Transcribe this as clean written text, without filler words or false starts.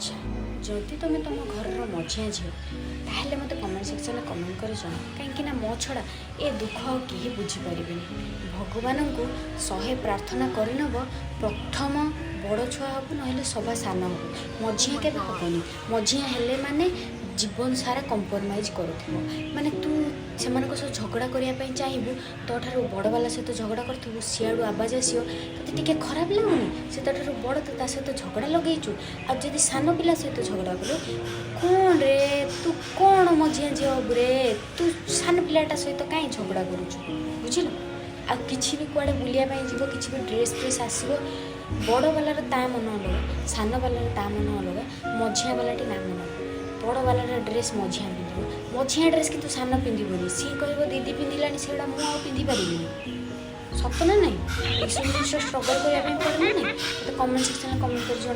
अच्छा जदि तुम तुम घर मझिया झील ताहले मत कमेंट सेक्शन में कमेंट कर जन कहीं मो छड़ा ए दुख कहीं बुझीपारे भगवान को शहे प्रार्थना करनब प्रथम बड़ छुआ हम ना सभा सान हो मझिया के हेनी मझिया हेले माने जीवन सारा कंप्रोमाइज करूँ माने तू से झगड़ा करने चाहबू तो ठारू बड़ वाला सहित झगड़ा करूँ सियाड़ू आवाज आसो तो टे खराब लगुनि से तो बड़ तो सहित झगड़ा लगेचु आदि सान पिला सहित झगड़ा कलु कौन रे तू कौन मझिया झी हबू रे तू सान पिलाटा सहित कहीं झगड़ा करुचु बुझल आ किसी भी कुआड़े बुलिया जीव किसी भी ड्रेस फ्रेस आसो बड़ वालार ता मन अलग सान वालार ता मन अलग मझिया वालाटी ना मन बड़ वालार ड्रेस मझिया पिंध मझिया ड्रेस कितु सान पिंधबनी सी कह दीदी पिंधिलानी से मुझे पिंधि पारि सत ना ना ये सब जिन स्ट्रगल करने पड़े ना तो कमेंट सेक्शन में कमेंट कर जन।